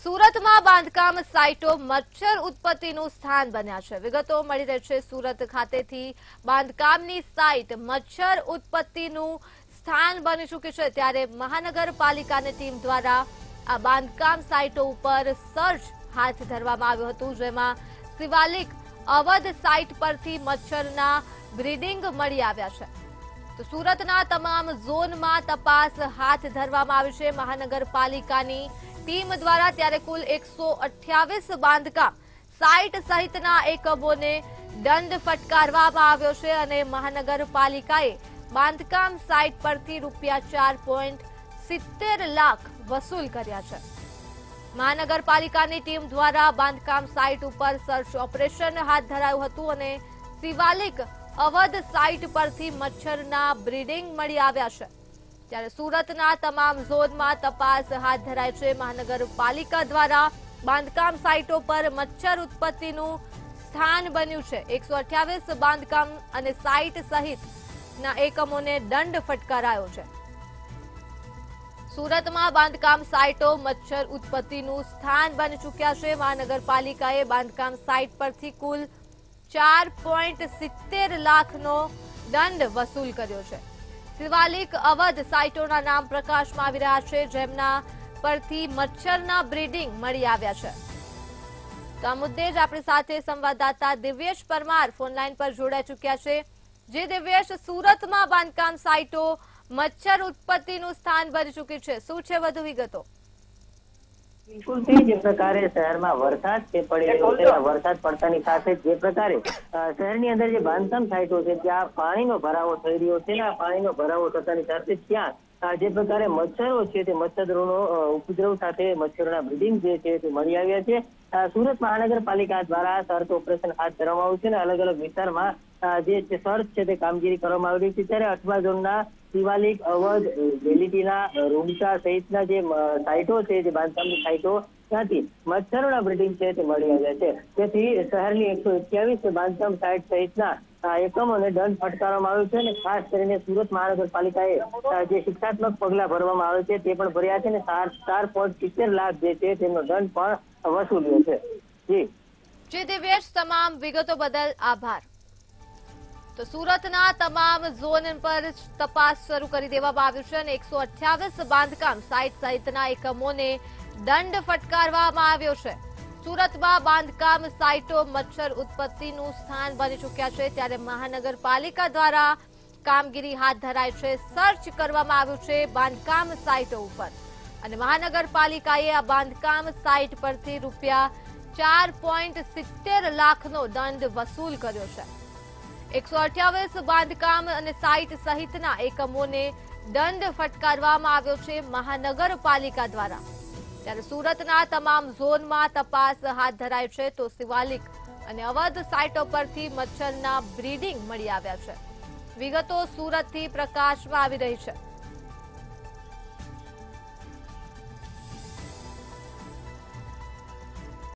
સુરતમાં બાંધકામ સાઇટો મચ્છર ઉત્પત્તિનું સ્થાન બન્યા છે। વિગતો મળી રહી છે સુરત ખાતેથી બાંધકામની સાઇટ મચ્છર ઉત્પત્તિનું સ્થાન બની ચૂકી છે। ત્યારે મહાનગરપાલિકાની ટીમ દ્વારા આ બાંધકામ સાઇટો ઉપર સર્ચ હાથ ધરવામાં આવ્યું હતું, જેમાં શિવાલિક અવધ સાઇટ પરથી મચ્છરના બ્રીડિંગ મળી આવ્યા છે। તો સુરતના તમામ ઝોનમાં તપાસ હાથ ધરવામાં આવી છે મહાનગરપાલિકાની ટીમ દ્વારા। ત્યારે કુલ 128 બાંધકામ સાઇટ સહિતના એકમોને દંડ ફટકારવામાં આવ્યો છે અને મહાનગરપાલિકાએ બાંધકામ સાઇટ પરથી ₹4.70 લાખ વસૂલ કર્યા છે। મહાનગરપાલિકાની ટીમ દ્વારા બાંધકામ સાઇટ ઉપર સર્ચ ઓપરેશન હાથ ધરાયું હતું અને શિવાલિક અવધ સાઇટ પરથી મચ્છરના બ્રીડિંગ મળી આવ્યા છે। ત્યારે સુરતના તમામ ઝોનમાં તપાસ હાથ ધરાઈ છે મહાનગરપાલિકા દ્વારા। બાંધકામ સાઇટો પર મચ્છર ઉત્પત્તિનું સ્થાન બન્યું છે। 128 બાંધકામ અને સાઇટ સહિતના એકમોને દંડ ફટકારાયો છે। સુરતમાં બાંધકામ સાઇટો મચ્છર ઉત્પત્તિનું સ્થાન બની ચૂક્યા છે। મહાનગરપાલિકાએ બાંધકામ સાઇટ પરથી કુલ ₹4.70 લાખનો દંડ વસૂલ કર્યો છે। શિવાલિક અવધ સાઇટોના નામ પ્રકાશમાં આવી રહ્યા છે, જેમના પરથી મચ્છરના બ્રીડિંગ મળી આવ્યા છે। તો આ મુદ્દે જ આપણી સાથે સંવાદદાતા દિવ્યેશ પરમાર ફોનલાઈન પર જોડાઈ ચૂક્યા છે। જે દિવ્યેશ, સુરતમાં બાંધકામ સાઇટો મચ્છર ઉત્પત્તિનું સ્થાન બની ચૂકી છે, શું છે વધુ વિગતો? બિલકુલ જે પ્રકારે શહેરમાં વરસાદ પડી રહ્યો છે, વરસાદ પડતાની સાથે જે પ્રકારે શહેરની અંદર જે બાંધકામ સાઇટો છે ત્યાં પાણીનો ભરાવો થઈ રહ્યો છે, આ પાણીનો ભરાવો થતાની સાથે ત્યાં જે પ્રકારે મચ્છરો છે તે મચ્છરોનો ઉપદ્રવ સાથે મચ્છરોના બ્રીડિંગ જે છે તે મળી આવ્યા છે। સુરત મહાનગરપાલિકા દ્વારા સર્ચ ઓપરેશન હાથ ધરવામાં આવ્યું છે અને અલગ અલગ વિસ્તારમાં જે સર્ચ છે તે કામગીરી કરવામાં આવી રહી છે। ત્યારે અઠવા ઝોનના શિવાલિક અવધ વેલિટીના રૂમસા સહિતના જે સાઇટો છે, જે બાંધકામની સાઇટો ત્યાંથી મચ્છરોના બ્રીડિંગ છે તે મળી આવ્યા છે। તેથી શહેરની 128 બાંધકામ સાઇટ સહિતના એકમોને દંડ ફટકારવામાં આવ્યો છે અને ખાસ કરીને સુરત મહાનગરપાલિકાએ જે શિક્ષાત્મક પગલા ભરવામાં આવે છે તે પણ ભર્યા છે અને ₹4.70 લાખ જે છે તેમનો દંડ પણ વસૂલ્યો છે। જી દિવ્યેશ, તમામ વિગતો બદલ આભાર। તો સુરતના તમામ ઝોન પર તપાસ શરૂ કરી દેવામાં આવ્યું છે અને 128 બાંધકામ સાઇટ સહિતના એકમોને દંડ ફટકારવામાં આવ્યો છે। સુરતમાં બાંધકામ સાઇટો મચ્છર ઉત્પત્તિનું સ્થાન બની ચૂક્યા છે। ત્યારે મહાનગરપાલિકા દ્વારા કામગીરી હાથ ધરાઈ છે, સર્ચ કરવામાં આવ્યું છે બાંધકામ સાઇટો ઉપર અને મહાનગરપાલિકાએ આ બાંધકામ સાઇટ પરથી ₹4.70 લાખનો દંડ વસૂલ કર્યો છે। 128 બાંધકામ અને સાઇટ સહિતના એકમોને દંડ ફટકારવામાં આવ્યો છે મહાનગરપાલિકા દ્વારા। ત્યારે સુરતના તમામ ઝોનમાં તપાસ હાથ ધરાઈ છે તો શિવાલિક અને અવધ સાઇટો પરથી મચ્છરના બ્રીડિંગ મળી આવ્યા છે। વિગતો સુરતથી પ્રકાશમાં આવી રહી છે।